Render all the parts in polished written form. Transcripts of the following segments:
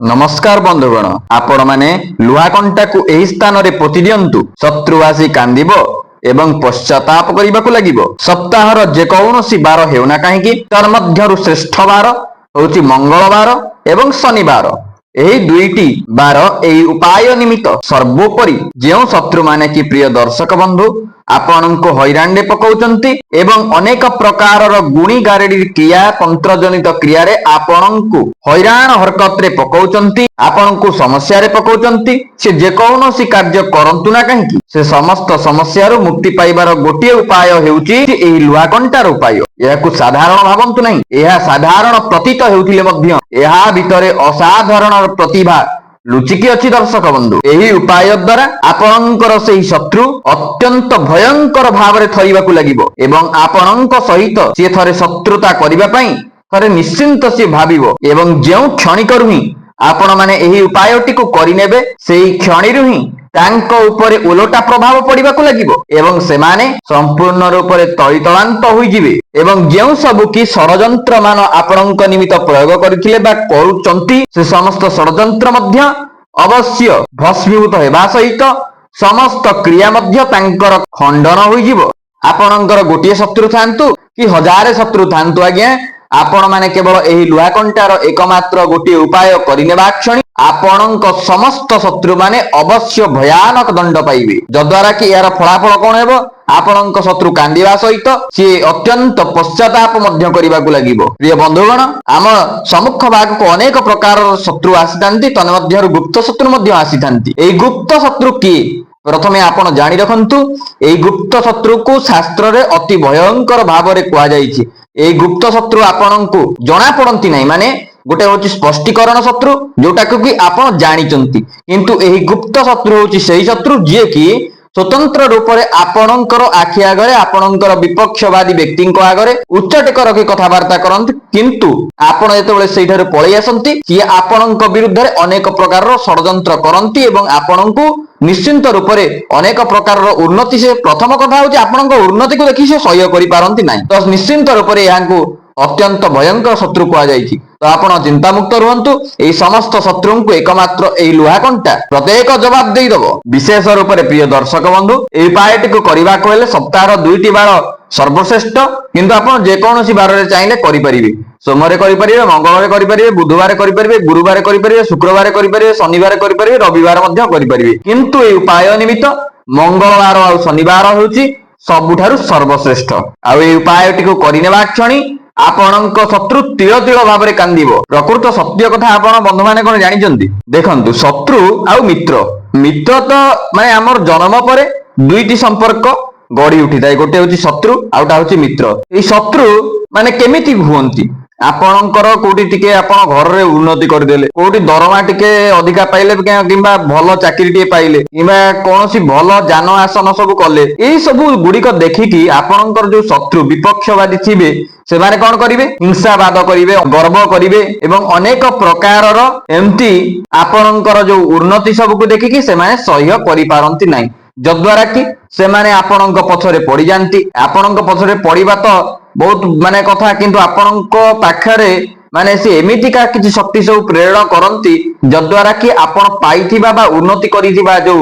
नमस्कार बंधुगण आपण माने लुहा कंटा को एही स्थान रे पोति दियंतु शत्रु आसी कांदिबो एवं पश्चाताप करिबाकु लागिबो। सप्ताहर जे कौनसी बार हेउना काहेकि तार मध्यरु श्रेष्ठ बार होउची मंगलवार एवं शनिवार। एही दुईटी बार एही उपाय निमित्त सर्वोपरि जेउ शत्रु माने कि प्रिय दर्शक बंधु आपनको हैरान रे पकाउचंती एवं अनेक प्रकारर गुणी गारेडी क्रिया तंत्र जनित क्रिया रे आपनको हैरान हरकत रे पकाउचंती आपनको समस्या रे पकाउचंती। से जे कौनसी कार्य करंतु ना काहेकि से समस्त समस्या रो मुक्ति पाइबार गोटिए उपाय हेउची एही लुहा कंटार उपाय। याकु साधारण भावंतु नहीं, यह साधारण प्रतीत हेउथिले मध्य एहा भितरे असाधारण प्रतिभा लुचिकी अच्छी। दर्शक बंधु एही उपाय द्वारा आपणकर सेही शत्रु अत्यंत भयंकर भाव थरिबाकु लागिबो एवं आपणक सहित से थरे शत्रुता करिबा पई थरे निश्चिंत से भाबिबो एवं जेउ क्षणिकरु ही आपण माने एही उपायटी को करिनेबे सेही क्षणिरु ही तांको उपरे उलटा प्रभाव पड़िबाकु लागिबो एवं सेमाने संपूर्ण रूप से तळितळांत होई जिवे एवं जेउ सब की षडयंत्र मान आपणक निमित्त प्रयोग करथिले बा करूचंती से समस्त षडयंत्र मध्य अवश्य भस्मीभूत हेबा सहित समस्त क्रिया मध्य तांकर खंडन होई जिवो। आपणकर गोटिए शत्रु थांतु कि हजारे शत्रु थांतु आज्ञा आपण माने केवल एही लुहा कंटार एकमात्र गोटिए उपाय करिनेबा क्षणी आपणक समस्त शत्रु माने अवश्य भयानक दंड पाइबे, जद्वारा कि यार फलाफल कोन हेबो आपणक शत्रु कांदिबा सहित से अत्यंत पश्चाताप मध्य करिबाकु लागिबो। प्रिय बंधुगण आम सम्मुख भाग को अनेक प्रकार शत्रु आसीथांती, तन्मध्यरु गुप्त शत्रु मध्य आसीथांती। एही गुप्त शत्रु किए प्रथमे आपण जानि रखंतु। एही गुप्त शत्रु को शास्त्र रे अति भयंकर भाव रे कुआ जाईछि। एही गुप्त शत्रु आपणको जणा पड़ंती नाही, माने गोटे होची स्पष्टीकरण शत्रु जोटा कि आपण जानिचंती, किंतु एही गुप्त शत्रु होची सेही शत्रु जे कि स्वतंत्र रूप से आपणकर आखि आगरे आपणकर विपक्षवादी व्यक्ति आगरे उच्चटेक रखी कथबार्ता करंती, किंतु आपण जेतेबेले सेठारे पळै आसंती कि आपणक विरुद्ध रे अनेक प्रकार षडयंत्र करंती एवं आपणको निश्चिंत रूप से अनेक प्रकार उन्नति से प्रथम कथा होची आपणक उन्नति को देखि से सह्य करि पारंती नाही। तो निश्चिंत रूप से याଙ୍କୁ अत्यंत भयंकर शत्रु कहा जाइछि। तो आपण चिंता मुक्त रुहंतु। एही समस्त शत्रु को एकमात्र एही लुहा कंटा प्रत्येक जवाब देई दबो। विशेष रूप से प्रिय दर्शक बंधु एही उपायटी को करबा कहले सप्ताहर दुईटी बार सर्वश्रेष्ठ, किंतु आपण जे कोनोसी बार रे चाहिले करि परिबे। सोमवार करि परिबे, मंगलवार करि परिबे, बुधवार करि परिबे, गुरुवार करि परिबे, शुक्रवार करि परिबे, शनिवार करि परिबे, रविवार मध्य करि परिबे, किंतु एही उपाय निमित्त मंगलवार और शनिवार होउची सबुठारु सर्वश्रेष्ठ। आ एही उपायटी को करिनेबा क्षणी आपणक शत्रु तिल तिल भाव में कांदिबो। प्रकृत सत्य कथा आपण बंधु माने कोन जानिचंती? देखंतु शत्रु आउ मित्र, मित्र तो माने हमर जन्म परे दुईटी संपर्क गड़ी उठी थाए। गोटे होची शत्रु आउटा होची मित्र। ए शत्रु माने केमिति हुअंती? आपणकर कोठी टिके आपण घर रे उन्नति कर देले, कोठी दरमा टिके अधिका पाइले किंबा भल चाकरी टिके पाइले किंबा कोनोसी भल जान आसन सब कले, एई सब गुडी को देखिकी आपणकर जो शत्रु विपक्षवादी थिबे सेमाने कोन करिवे? हिंसावाद करिवे, गर्व करिवे एवं अनेक प्रकारर एमती आपणकर जो उन्नति सब को देखिकी सेमाने सह्य करि पारंती नाही, जद्वारा कि सेमाने आपणक पछरे पड़ी जांती। आपणक पछरे पड़िबा तो बहुत माने कथा, किंतु आपणक पाखरे माने से एमितिका किछि शक्ति सब प्रेरणा करंती जद्वारा कि आपण पाइथिबा बा उन्नति करिथिबा जो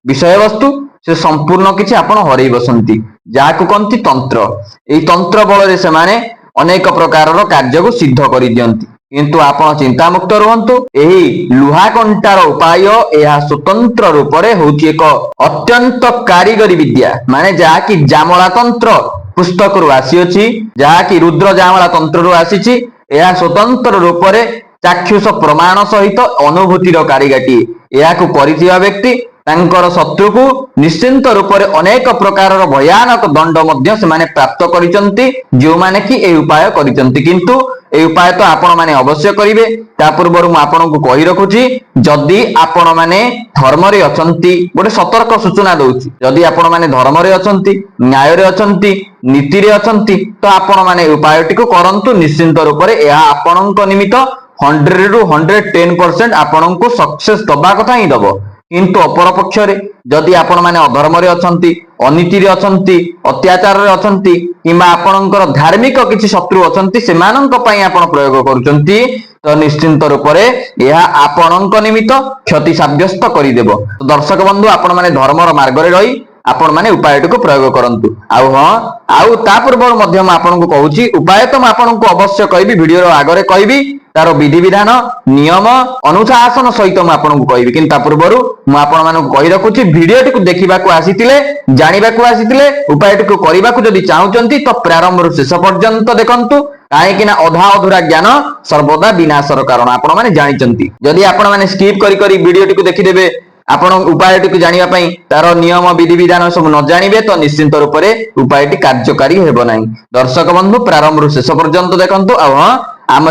विषय वस्तु से संपूर्ण किछि आपण हरई बसंती, जाहाकु कंती तंत्र। एई तंत्र बल रे सेमाने अनेक प्रकारर कार्य को सिद्ध करि दियंती। किंतु आपण चिंता मुक्त रुहंतु। एही लुहा कंटार उपाय एहा स्वतंत्र रूप से होची एक अत्यंत कारीगरी विद्या, माने जहा कि जामला तंत्र पुस्तक रु आसी अछि, जहा कि रुद्र जामला तंत्र रु आसीछि। एहा स्वतंत्र रूप से चाक्षुष प्रमाण सहित अनुभूतिर कारीगाटी। एहाकु करिथिबा व्यक्ति तांकर शत्रु को निश्चिंत रूप से अनेक प्रकार भयानक दंड मध्य सेमाने प्राप्त करिसंती, जो माने कि ए उपाय करिसंती। किंतु ए उपाय तो आपण माने अवश्य करिवे। ता पूर्व मु आपण को कहि रखुची, जदि आपण माने धर्म रे अछंती, गोटे सतर्क सूचना दउची, जदि आपण माने धर्म रे अछंती, न्याय रे अछंती, नीति रे अछंती, तो आपण माने उपायटी को करंतु। निश्चिंत रूप से एहा आपणक निमित्त 100 रु 110% आपण को सक्सेस दबा कथा ही दबो। किंतु अपर पक्ष जदि आपण माने अधर्म रे अछंती, अनीति रे अछंती, अत्याचार रे अछंती किंबा आपणकर धार्मिक किछि शत्रु अछंती, सेमानंक पई आपण प्रयोग करूचंती, ତ ନିଶ୍ଚିନ୍ତ ରୂପରେ ଏହା ଆପଣଙ୍କ ନିମିତ୍ତ କ୍ଷତି ସାବ୍ୟସ୍ତ କରିଦେବ। ଦର୍ଶକ ବନ୍ଧୁ, ଆପଣ ମାନେ ଧର୍ମର ମାର୍ଗରେ ରହି ଆପଣ ମାନେ ଉପାୟଟିକୁ ପ୍ରୟୋଗ କରନ୍ତୁ। ଆଉ ହଁ, ଆଉ ତା ପୂର୍ବରୁ ମଧ୍ୟ ମୁଁ ଆପଣଙ୍କୁ କହୁଛି, ଉପାୟ ତ ମୁଁ ଆପଣଙ୍କୁ ଅବଶ୍ୟ କହିବି, ଭିଡିଓର ଆଗରେ କହିବି, ତାର ବିଧିବିଧାନ ନିୟମ ଅନୁଶାସନ ସହିତ ମୁଁ ଆପଣଙ୍କୁ କହିବି। କିନ୍ତୁ ତା ପୂର୍ବରୁ ମୁଁ ଆପଣମାନଙ୍କୁ କହି ରଖୁଛି, ଭିଡିଓଟିକୁ ଦେଖିବାକୁ ଆସିଥିଲେ, ଜାଣିବାକୁ ଆସିଥିଲେ, ଉପାୟଟିକୁ କରିବାକୁ ଯଦି ଚାହୁଁଛନ୍ତି ତ ପ୍ରାରମ୍ଭରୁ ଶେଷ ପର୍ଯ୍ୟନ୍ତ ଦେଖନ୍ତୁ। କାହିଁକି ନା ଅଧା ଅଧୁରା ଜ୍ଞାନ ସର୍ବଦା ବିନାଶର କାରଣ, ଆପଣ ମାନେ ଜାଣିଛନ୍ତି। ଯଦି ଆପଣ ମାନେ ସ୍କିପ୍ କରି କରି ଭିଡିଓଟିକୁ ଦେଖିଦେବେ, ଆପଣ ଉପାୟଟିକୁ ଜାଣିବା ପାଇଁ ତାର ନିୟମ ବିଧିବିଧାନ ସବୁ ନ ଜାଣିବେ ତ ନିଶ୍ଚିନ୍ତ ରୂପରେ ଉପାୟଟି କାର୍ଯ୍ୟକାରୀ ହେବ ନାହିଁ। ଦର୍ଶକ ବନ୍ଧୁ, ପ୍ରାରମ୍ଭରୁ ଶେଷ ପର୍ଯ୍ୟନ୍ତ ଦେଖନ୍ତୁ। ଆଉ ହଁ, ଆମ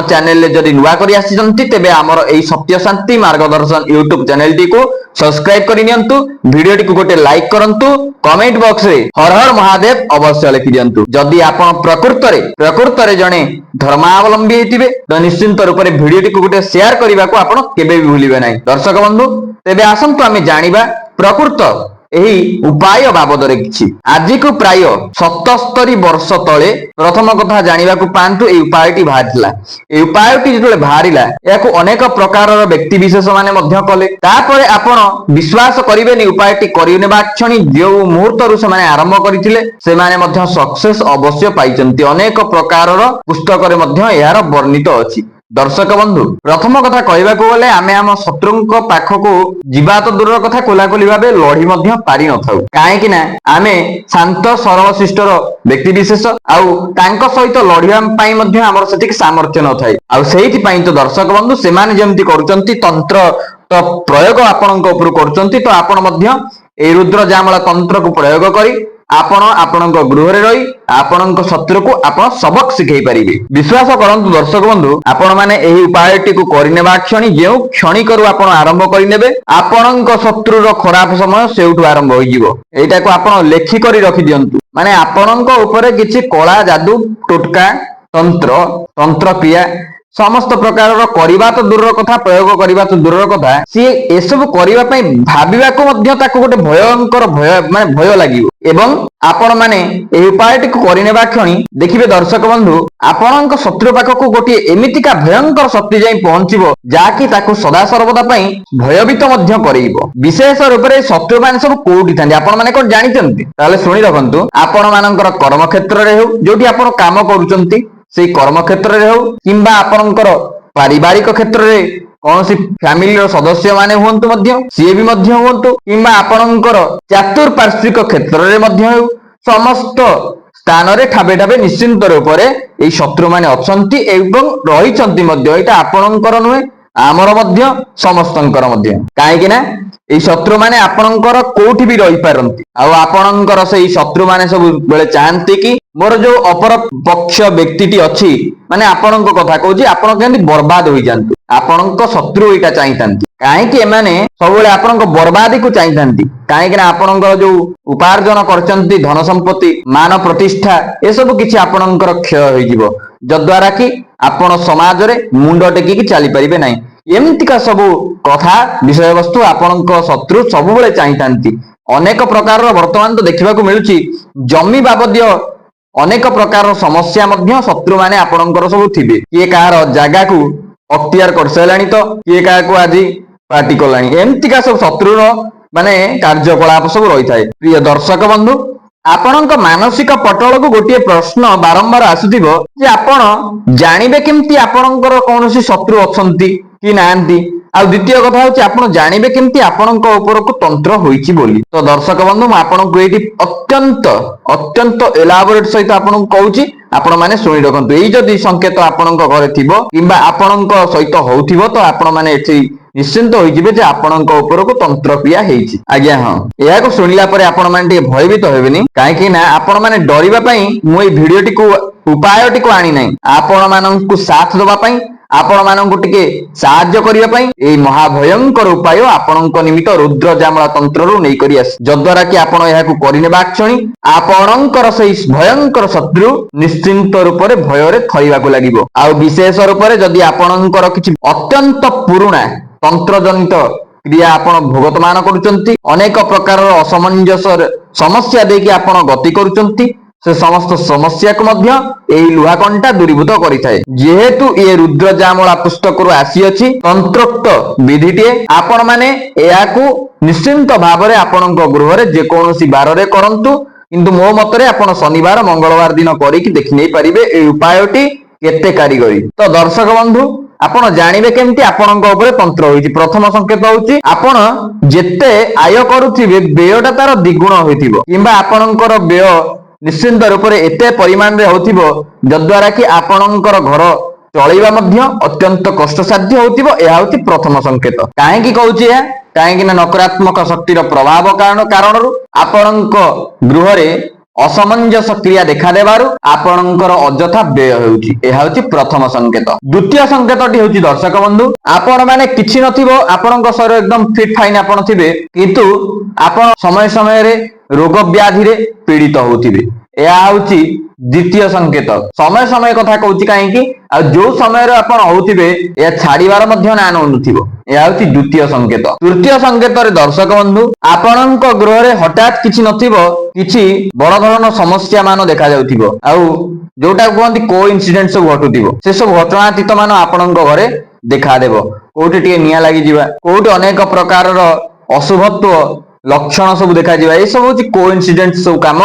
ଚ୍ୟାନେଲରେ ଯଦି ନୂଆ କରି ଆସିଛନ୍ତି ତେବେ ଆମର ଏହି ସତ୍ୟ ଶାନ୍ତି ମାର୍ଗଦର୍ଶନ ୟୁଟ୍ୟୁବ ଚ୍ୟାନେଲଟିକୁ ସବସ୍କ୍ରାଇବ କରି ନିଅନ୍ତୁ। ଭିଡିଓଟିକୁ ଗୋଟେ ଲାଇକ୍ କରନ୍ତୁ। କମେଣ୍ଟ ବକ୍ସରେ ହର ହର ମହାଦେବ ଅବଶ୍ୟ ଲେଖି ଦିଅନ୍ତୁ। ଯଦି ଆପଣ ପ୍ରକୃତରେ ଜଣେ ଧର୍ମାବଲମ୍ବୀ ହେଇଥିବେ ତ ନିଶ୍ଚିନ୍ତ ରୂପରେ ଭିଡିଓଟିକୁ ଗୋଟେ ସେୟାର କରିବାକୁ ଆପଣ କେବେ ବି ଭୁଲିବେ ନାହିଁ। ଦର୍ଶକ ବନ୍ଧୁ, ତେବେ ଆସନ୍ତୁ ଆମେ ଜାଣିବା ପ୍ରକୃତ ଏହି ଉପାୟ ବାବଦରେ କିଛି। ଆଜିକୁ ପ୍ରାୟ 77 ବର୍ଷ ତଳେ ପ୍ରଥମ କଥା ଜାଣିବାକୁ ପାଆନ୍ତୁ, ଏହି ଉପାୟଟି ବାହାରିଥିଲା। ଏହି ଉପାୟଟି ଯେତେବେଳେ ବାହାରିଲା, ଏହାକୁ ଅନେକ ପ୍ରକାରର ବ୍ୟକ୍ତି ବିଶେଷ ମାନେ ମଧ୍ୟ କଲେ। ତାପରେ ଆପଣ ବିଶ୍ୱାସ କରିବେନି, ଉପାୟଟି କରିନେବା କ୍ଷଣି ଯେଉଁ ମୁହୂର୍ତ୍ତରୁ ସେମାନେ ଆରମ୍ଭ କରିଥିଲେ ସେମାନେ ମଧ୍ୟ ସକ୍ସେସ୍ ଅବଶ୍ୟ ପାଇଛନ୍ତି। ଅନେକ ପ୍ରକାରର ପୁସ୍ତକରେ ମଧ୍ୟ ଏହାର ବର୍ଣ୍ଣିତ ଅଛି। ଦର୍ଶକ ବନ୍ଧୁ, ପ୍ରଥମ କଥା କହିବାକୁ ଗଲେ, ଆମେ ଆମ ଶତ୍ରୁଙ୍କ ପାଖକୁ ଯିବା ତ ଦୂରର କଥା, ଖୋଲାଖୋଲି ଭାବେ ଲଢି ମଧ୍ୟ ପାରିନଥାଉ। କାହିଁକି ନା ଆମେ ଶାନ୍ତ ସରଳ ଶିଷ୍ଟର ବ୍ୟକ୍ତି ବିଶେଷ, ଆଉ ତାଙ୍କ ସହିତ ଲଢିବା ପାଇଁ ମଧ୍ୟ ଆମର ସେତିକି ସାମର୍ଥ୍ୟ ନଥାଏ। ଆଉ ସେଇଥିପାଇଁ ତ ଦର୍ଶକ ବନ୍ଧୁ, ସେମାନେ ଯେମିତି କରୁଛନ୍ତି ତନ୍ତ୍ର ତ ପ୍ରୟୋଗ ଆପଣଙ୍କ ଉପରୁ କରୁଛନ୍ତି, ତ ଆପଣ ମଧ୍ୟ এই ରୁଦ୍ର ଜାମଳ ତନ୍ତ୍ରକୁ ପ୍ରୟୋଗ କରି ଆପଣ ଆପଣଙ୍କ ଗୃହରେ ରହି ଆପଣଙ୍କ ଶତ୍ରୁକୁ ଆପଣ ସବକ ଶିଖେଇ ପାରିବେ। ବିଶ୍ୱାସ କରନ୍ତୁ ଦର୍ଶକ ବନ୍ଧୁ, ଆପଣ ମାନେ ଏହି ଉପାୟଟିକୁ କରିନେବା କ୍ଷଣି ଯେଉଁ କ୍ଷଣିକରୁ ଆପଣ ଆରମ୍ଭ କରିନେବେ, ଆପଣଙ୍କ ଶତ୍ରୁର ଖରାପ ସମୟ ସେଇଠୁ ଆରମ୍ଭ ହୋଇଯିବ। ଏଇଟାକୁ ଆପଣ ଲେଖି କରି ରଖିଦିଅନ୍ତୁ। ମାନେ ଆପଣଙ୍କ ଉପରେ କିଛି କଳା ଯାଦୁ ଟୋଟକା ତନ୍ତ୍ରକ୍ରିୟା ସମସ୍ତ ପ୍ରକାରର କରିବା ତ ଦୂରର କଥା, ପ୍ରୟୋଗ କରିବା ତ ଦୂରର କଥା, ସିଏ ଏସବୁ କରିବା ପାଇଁ ଭାବିବାକୁ ମଧ୍ୟ ତାକୁ ଗୋଟେ ଭୟଙ୍କର ଭୟ ଲାଗିବ। ଏବଂ ଆପଣ ମାନେ ଏହି ଉପାୟଟିକୁ କରିନେବା କ୍ଷଣି ଦେଖିବେ ଦର୍ଶକ ବନ୍ଧୁ, ଆପଣଙ୍କ ଶତ୍ରୁ ପାଖକୁ ଗୋଟିଏ ଏମିତିକା ଭୟଙ୍କର ଶକ୍ତି ଯାଇ ପହଞ୍ଚିବ, ଯାହାକି ତାକୁ ସଦାସର୍ବଦା ପାଇଁ ଭୟଭୀତ ମଧ୍ୟ କରେଇବ। ବିଶେଷ ରୂପରେ ଶତ୍ରୁ ମାନେ ସବୁ କୋଉଠି ଥାନ୍ତି ଆପଣ ମାନେ କଣ ଜାଣିଛନ୍ତି? ତାହେଲେ ଶୁଣି ରଖନ୍ତୁ। ଆପଣ ମାନଙ୍କର କର୍ମକ୍ଷେତ୍ରରେ ହେଉ, ଯୋଉଠି ଆପଣ କାମ କରୁଛନ୍ତି ସେଇ କର୍ମକ୍ଷେତ୍ରରେ ହେଉ, କିମ୍ବା ଆପଣଙ୍କର ପାରିବାରିକ କ୍ଷେତ୍ରରେ କୌଣସି ଫ୍ୟାମିଲିର ସଦସ୍ୟ ମାନେ ହୁଅନ୍ତୁ ମଧ୍ୟ, ସିଏ ବି ମଧ୍ୟ ହୁଅନ୍ତୁ, କିମ୍ବା ଆପଣଙ୍କର ଚାତୁର୍ପାର୍ଶ୍ବିକ କ୍ଷେତ୍ରରେ ମଧ୍ୟ ହେଉ, ସମସ୍ତ ସ୍ଥାନରେ ଠାବେ ଠାବେ ନିଶ୍ଚିନ୍ତ ରୂପରେ ଏଇ ଶତ୍ରୁ ମାନେ ଅଛନ୍ତି ଏବଂ ରହିଛନ୍ତି ମଧ୍ୟ। ଏଇଟା ଆପଣଙ୍କର ନୁହେଁ, ଆମର ମଧ୍ୟ, ସମସ୍ତଙ୍କର ମଧ୍ୟ। କାହିଁକି ନା এই ଶତ୍ରୁ ମାନେ ଆପଣଙ୍କର କୋଉଠି ବି ରହିପାରନ୍ତି। ଆଉ ଆପଣଙ୍କର ସେଇ ଶତ୍ରୁ ମାନେ ସବୁବେଳେ ଚାହାନ୍ତି କି ମୋର ଯୋଉ ଅପର ପକ୍ଷ ବ୍ୟକ୍ତିଟି ଅଛି, ମାନେ ଆପଣଙ୍କ କଥା କହୁଛି, ଆପଣ କେମିତି ବର୍ବାଦ ହୋଇଯାଆନ୍ତୁ। ଆପଣଙ୍କ ଶତ୍ରୁ ଏଇଟା ଚାହିଁଥାନ୍ତି। କାହିଁକି ଏମାନେ ସବୁବେଳେ ଆପଣଙ୍କ ବର୍ବାଦୀକୁ ଚାହିଁଥାନ୍ତି? କାହିଁକି ନା ଆପଣଙ୍କର ଯୋଉ ଉପାର୍ଜନ କରିଛନ୍ତି ଧନ ସମ୍ପତ୍ତି, ମାନ ପ୍ରତିଷ୍ଠା, ଏସବୁ କିଛି ଆପଣଙ୍କର କ୍ଷୟ ହୋଇଯିବ, ଯଦ୍ୱାରା କି ଆପଣ ସମାଜରେ ମୁଣ୍ଡ ଟେକିକି ଚାଲିପାରିବେ ନାହିଁ। ଏମିତିକା ସବୁ କଥା ବିଷୟବସ୍ତୁ ଆପଣଙ୍କ ଶତ୍ରୁ ସବୁବେଳେ ଚାହିଁଥାନ୍ତି। ଅନେକ ପ୍ରକାରର ବର୍ତ୍ତମାନ ତ ଦେଖିବାକୁ ମିଳୁଛି, ଜମି ବାବଦୀୟ ଅନେକ ପ୍ରକାରର ସମସ୍ୟା ମଧ୍ୟ ଶତ୍ରୁ ମାନେ ଆପଣଙ୍କର ସବୁ ଥିବେ। କିଏ କାହାର ଜାଗାକୁ ଅକ୍ତିଆର କରିସାରିଲାଣି, ତ କିଏ କାହାକୁ ଆଜି ପାଟି କଲାଣି। ଏମିତିକା ସବୁ ଶତ୍ରୁର ମାନେ କାର୍ଯ୍ୟକଳାପ ସବୁ ରହିଥାଏ। ପ୍ରିୟ ଦର୍ଶକ ବନ୍ଧୁ, ଆପଣଙ୍କ ମାନସିକ ପଟଳକୁ ଗୋଟିଏ ପ୍ରଶ୍ନ ବାରମ୍ବାର ଆସୁଥିବ ଯେ ଆପଣ ଜାଣିବେ କେମିତି ଆପଣଙ୍କର କୌଣସି ଶତ୍ରୁ ଅଛନ୍ତି କି ନାହାନ୍ତି। ଆଉ ଦ୍ୱିତୀୟ କଥା ହଉଛି, ଆପଣ ଜାଣିବେ କେମିତି ଆପଣଙ୍କ ଉପରକୁ ତନ୍ତ୍ର ହୋଇଛି ବୋଲି। ତ ଦର୍ଶକ ବନ୍ଧୁ, ମୁଁ ଆପଣଙ୍କୁ ଏଇଠି ଅତ୍ୟନ୍ତ ଏଲାବୋରେଟ ସହିତ ଆପଣଙ୍କୁ କହୁଛି, ଆପଣ ମାନେ ଶୁଣି ରଖନ୍ତୁ। ଏଇ ଯଦି ସଂକେତ ଆପଣଙ୍କ ଘରେ ଥିବ କିମ୍ବା ଆପଣଙ୍କ ସହିତ ହଉଥିବ, ତ ଆପଣ ମାନେ ଏଠି ନିଶ୍ଚିନ୍ତ ହୋଇଯିବେ ଯେ ଆପଣଙ୍କ ଉପରକୁ ତନ୍ତ୍ରକ୍ରିୟା ହେଇଛି। ଆଜ୍ଞା ହଁ, ଏହାକୁ ଶୁଣିଲା ପରେ ଆପଣ ମାନେ ଟିକେ ଭୟଭୀତ ହେବେନି। କାହିଁକି ନା ଆପଣ ମାନେ ଡରିବା ପାଇଁ ମୁଁ ଏଇ ଭିଡିଓଟିକୁ ଉପାୟଟିକୁ ଆଣି ନାହିଁ, ଆପଣ ମାନଙ୍କୁ ସାଥ ଦେବା ପାଇଁ, ଆପଣ ମାନଙ୍କୁ ଟିକେ ସାହାଯ୍ୟ କରିବା ପାଇଁ ଏଇ ମହାଭୟଙ୍କର ଉପାୟ ଆପଣଙ୍କ ନିମିତ୍ତ ରୁଦ୍ର ଜାମଳ ତନ୍ତ୍ରରୁ ନେଇକରି ଆସି, ଯଦ୍ୱାରା କି ଆପଣ ଏହାକୁ କରିନେବା କ୍ଷଣି ଆପଣଙ୍କର ସେଇ ଭୟଙ୍କର ଶତ୍ରୁ ନିଶ୍ଚିନ୍ତ ରୂପରେ ଭୟରେ ଥରିବାକୁ ଲାଗିବ। ଆଉ ବିଶେଷ ରୂପରେ ଯଦି ଆପଣଙ୍କର କିଛି ଅତ୍ୟନ୍ତ ପୁରୁଣା ତନ୍ତ୍ର ଜନିତ କ୍ରିୟା ଆପଣ ଭୋଗତମାନ କରୁଛନ୍ତି, ଅନେକ ପ୍ରକାରର ଅସମଞ୍ଜସ୍ୟ ସମସ୍ୟା ଦେଇକି ଆପଣ ଗତି କରୁଛନ୍ତି, से समस्त समस्या को मध्य एही लुहा कंटा दूरीभूत करिथाए। जेहेतु ए रुद्रजामला पुस्तक आसी अछि तंत्रोक्त विधिटे आपण माने एयाकू निश्चिंत भावरे आपणक गृहरे जेकोसी बाररे करंतु, किंतु मो मतरे आपण शनिवार मंगलवार दिन करिकि देखि नै परिबे ए उपायटी केते कारीगरी। तो दर्शक बंधु आपण जानिबे केमति आपणक उपरे तंत्र होइछि। प्रथम संकेत होउछि आपण जेते आय करूथिबे व्ययटा तार द्विगुण होइथिबो, किंबा आपणकर व्यय निश्चिंत रूप से एते परिमाण रे होथिबो जद्वारा कि आपणकर घर चलैबा मध्य अत्यंत कष्टसाध्य होथिबो। एहा होछि प्रथम संकेत। काहे कि कहूछि या काहे कि नकारात्मक शक्तिर प्रभाव कारणरू आपणक गृह रे असमंजस क्रिया देखा देबारु आपणकर अजथा व्यय होउछि। एहा होछि प्रथम संकेत। द्वितीय संकेतटी होछि दर्शक बंधु आपण माने किछि नथिबो, आपणक शरीर एकदम फिट फाइन आपण थिबे, किंतु आपण समय समय रे रोग व्याधि रे पीड़ित होउथिबे। एहा होछि द्वितीय संकेत। समय समय कथा कहूछि काहे कि आ जो समय रे आपण होउथिबे ए छाड़ीबार मध्य ना नउथिबो। एहा होछि द्वितीय संकेत। तृतीय संकेत रे दर्शक बंधु आपणक गृह रे हठात किछि नथिबो, किछि बड़ धरण समस्या मान देखा जाउथिबो, आउ जोटा कहंती को इन्सिडेंट सब घटुथिबो, से सब घटनातीत मान आपणक घरे देखा देबो। कोठी टिके निया लागि जिबा, कोठी अनेक प्रकार रो अशुभत्व लक्षण सब देखा जिबा, ए सब होछि को इन्सिडेंट सब काम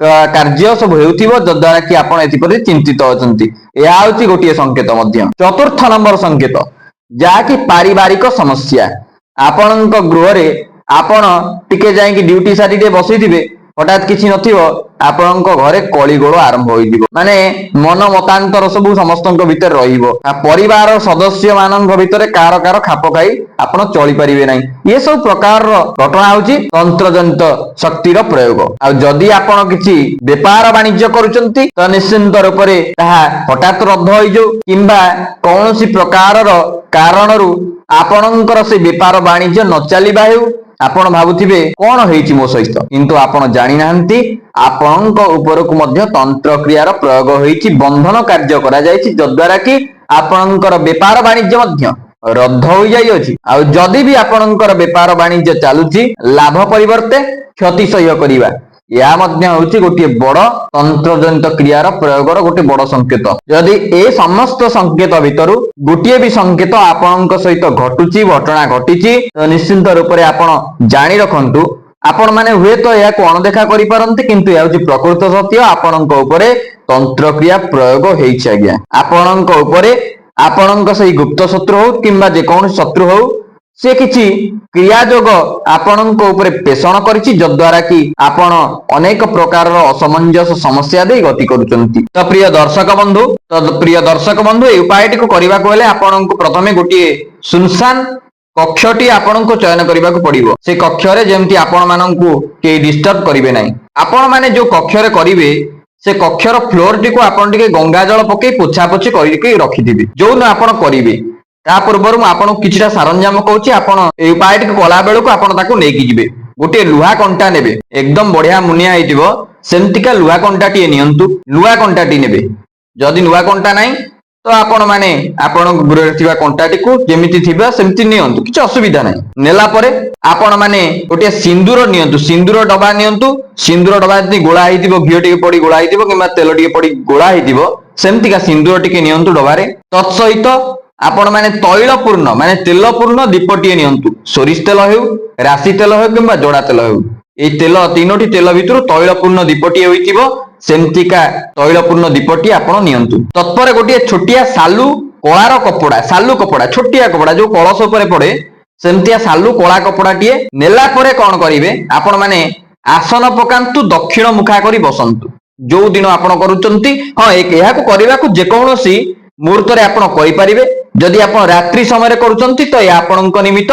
कार्य सब हेउथिबो जद्वारा कि आपण एथिपरि चिंतित अछंती। एहा होछि गोटिए संकेत मध्य। चतुर्थ नंबर संकेत जाकि पारिवारिक समस्या। आपणक गृह रे आपण टिके जाईकि ड्यूटी सारी टे बसिथिबे, हठात किछि नथिबो, आपणक घरे कलिगोल आरंभ होइदिबो, माने मन मतांतर सब समस्तक भितर रहिबो। परिवार सदस्य मानक भितर कार कार खाप खाई आपण चली परिबे नाही। ये सब प्रकार घटना होछि तंत्रजनित शक्तिर प्रयोग। आ जदि आपण किछि व्यापार वाणिज्य करूचंती त निश्चिंत रूप रे ताहा हठात रद्द होई जो, किंबा कोनोसी प्रकार कारणरू आपणकर से व्यापार वाणिज्य न चलिबा हेउ आपण भाबुथिबे कोन हेछि मो सहित, किंतु आपण जानि नाहंती आपणक उपरकु मध्य तंत्र क्रियार प्रयोग होइछि, बंधन कार्य करा जाइछि जद्वारा कि आपणकर व्यापार वाणिज्य मध्य रद्द होई जाई अछि। आ जदि भी आपणकर व्यापार वाणिज्य चालुछि लाभ परिवर्ते क्षति सह्य करिवा, या मध्य होछि गोटे बड़ तंत्रजनित क्रियार प्रयोगर गोटे बड़ संकेत। यदि ए समस्त संकेत भितरु गोटे भी संकेत आपणक सहित घटुची घटना घटिची तो निश्चिंत रूप से आपण जानि रखंतु। आपण माने हुए तो या को अनदेखा करि परंती, किंतु या होछि प्रकृत सत्य। आपणक उपरे तंत्र क्रिया प्रयोग हेछि आज्ञा। आपणक उपरे आपणक सही गुप्त शत्रु हो किंबा जे कोन शत्रु हो से किछि क्रिया जोग आपणक उपरे पेषण करिछि जद्वारा कि आपण अनेक प्रकार असमंजस समस्या दे गति करूचंती। तो प्रिय दर्शक बंधु ए उपायटी को करबा को हेले आपणक प्रथमे गोटे सुनसान कक्षटी आपणक चयन करबा को पड़िबो। से कक्ष रे जेमति आपण माननकु के डिस्टर्ब करिवे नाही। आपण माने जो कक्ष रे करिवे से कक्षर फ्लोर टी को आपण टिके गंगा जल पके पोछा पोछि करिके रखिदिबे। जो न आपण करिवे ता पूर्वरु म आपण किछटा सरंजाम कहूछि, आपण ए उपायटी को कला बेलको आपण ताको नेकी जिवे। गोटे लुहा कंटा नेबे, एकदम बढ़िया मुनिया हेतिबो सेमतिका लुहा कंटाटी नियंतु। लुहा कंटाटी नेबे, जदि लुहा कंटा नाही तो आपण माने आपण गृह रे थिबा कंटाटी को जेमिति थिबा सेमति नियंतु, किछ असुविधा नाही। नेला परे आपण माने गोटे सिंदूर नियंतु, सिंदूर डबा नियंतु। सिंदूर डबा जदि गोळा हेतिबो, घिओ टिके पड़ी गोळा हेतिबो किंबा तेल टिके पड़ी गोळा हेतिबो, सेमतिका सिंदूर टिके नियंतु डबारे। तत्सहित आपण माने तैलपूर्ण माने तेलपूर्ण दीपटीए नियंतु। सोरिष तेल हेउ, राशि तेल हेउ किंबा जोड़ा तेल हेउ, ए तेल तीनोटी तेल भितरु तैलपूर्ण दीपटीए होइतिबो सेमतिका तैलपूर्ण दीपटी आपण नियंतु। तत्पर गोटे छोटिया सालू कଳାର कपड़ा, सालू कपड़ा छोटिया कपड़ा जो कलश ऊपर पड़े सेमतिया सालू कଳା कपड़ाटीए नेला परे कोन करिवे आपण माने आसन पकांतु, दक्षिण मुखा करी बसंतु। जो दिन आपण करूचंती हां एहा को करिवा को जे कोनोसी मुहूर्त रे आपण करि परिबे। जदि आपण रात्रि समय रे करूचंती तो या आपणक निमित्त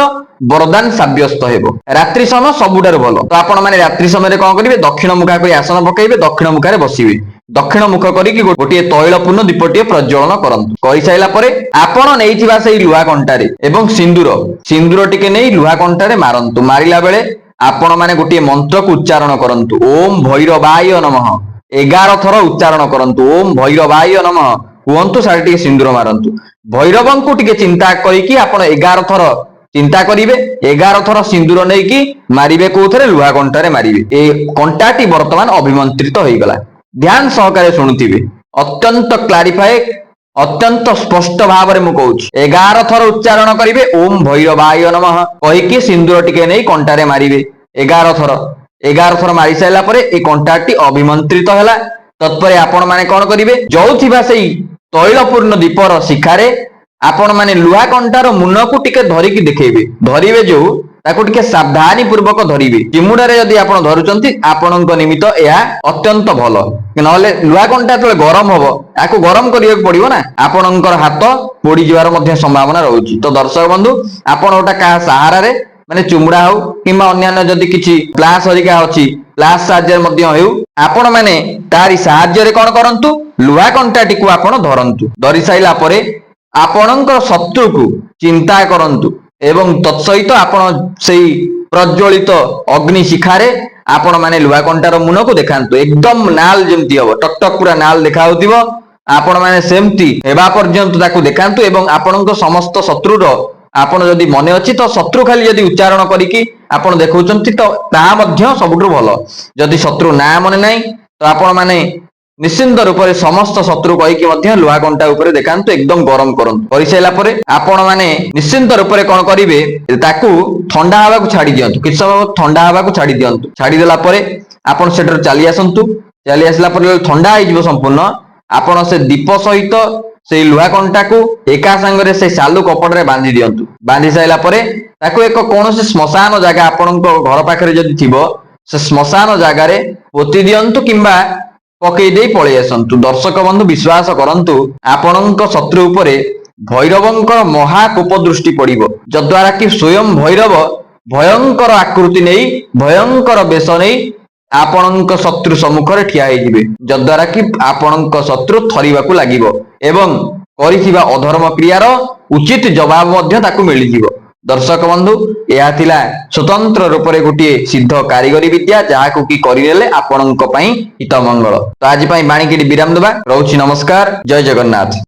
वरदान साब्यस्त हेबो। रात्रि समय सबुडार भलो। तो आपण माने रात्रि समय रे कोन करिवे, दक्षिण मुखा करी आसन पकाइबे, दक्षिण मुखा रे बसिबे। दक्षिण मुख करिकि गोटे तैलपूर्ण दीपटीए प्रज्वलन करंतु। करि साइला परे आपण नेइथिबा सेही लुहा कंटारे एवं सिंदूर टिके नेइ लुहा कंटारे मारंतु। मारिला बेले आपण माने गोटे मंत्र को उच्चारण करंतु। ओम भैरवाय नमः 11 थर उच्चारण करंतु। ओम भैरवाय नमः कुहंतु, सारे टिके सिंदूर मारंतु। भैरवं को टिके चिंता करिकि आपण 11 थर चिंता करिवे, 11 थर सिंदूर नेइकि मारिबे। कोथरे लुहा कंटारे मारिबे। ए कंटाटी वर्तमान अभिमंत्रित होई गला। ध्यान सहकारे शुणुथिबे अत्यंत क्लारिफाए अत्यंत स्पष्ट भाव में मुझे 11 थर उच्चारण करेंगे ओम भैरवाय नमः कहीकि सिंदूर टिके नहीं कंटारे मारिबे 11 थर मारी सारा पर ए कंटाटी अभिमंत्रित है तत्पर आपण मैंने कौन करेंगे जो से तैलपूर्ण दीपर शिखारे आपण मैंने लुहा कंटार मुन को टिके धरिकी देखेबे धरिबे जो ताकू टिके सावधानी पूर्वक धरिबे चिमुडारे जदि आपण धरुचंती आपणक निमित्त यह अत्यंत भल नहले लुहा कंटा जो गरम हबो याकू गरम करिया पड़िबो ना आपणकर हाथ पोड़ी जिवार मध्य संभावना रहउची तो दर्शक बंधु आपण ओटा का सहारा रे माने चुमुडा हो किंबा अन्य जदि किछि प्लास हरिका अछि प्लास साहाय्य मध्य हेउ आपण माने तारी साहाय्य रे कोन करंतु लुहा कंटाटी को आपण धरंतु धरि साइला परे आपणकर शत्रु को चिंता करंतु एवं तत्सहित आपण सेई प्रज्वलित अग्नि शिखारे आपण माने लुहा कंटार मुन को देखांतु एकदम नाल जेमति हबो टकटक पूरा नाल देखा होतिबो आपण माने सेमति हेबा पर्यंत ताकू देखांतु एवं आपणक समस्त शत्रुर आपण जदि मने अछि तो शत्रु खाली जदि उच्चारण करिकी आपण देखौचंती तो ता मध्य सबुठु भलो जदि शत्रु ना मने नाही तो आपण माने निश्चिंत रूप से समस्त शत्रु कहीकि लुहा कंटा उपरे देखांतु एकदम गरम करंतु करि साइला परे आपण माने निश्चिंत रूप से कोन करिवे ताकू ठंडा हवा को छाडी दियंतु किछ समय ठंडा हवा को छाडी दियंतु छाडी देला परे आपण सेटर चली आसंतु चली आसला परे ठंडा होई जिवो संपूर्ण आपण से दीप सहित से लुहा कंटा को एका संगरे से सालू कपड़े बांधी दियंतु बांधी साइला परे ताकू एक कोनोसी श्मशान जगह आपणक घर पाखरे जदि थिबो से श्मशान जगह रे पोती दियंतु किंबा पकई दे पळे आसंतु दर्शक बंधु विश्वास करंतु आपणक शत्रु उपरे भैरवंकर महाकोप दृष्टि पड़िबो जद्वारा कि स्वयं भैरव भयंकर आकृति नहीं भयंकर वेश नहीं आपणक शत्रु सम्मुख रे ठिया हेजिबे जद्वारा कि आपणक शत्रु थरिबाकू लागिबो एवं करिथिबा अधर्म क्रियार उचित जवाब मध्य ताकू मिलिजिबो दर्शक बंधु यह थिला स्वतंत्र रूप से गोटे सिद्ध कारीगरी विद्या जहां कि करिले आपणक पई हित मंगल तो आज पई बाणी के विराम देबा रहउछि नमस्कार जय जगन्नाथ।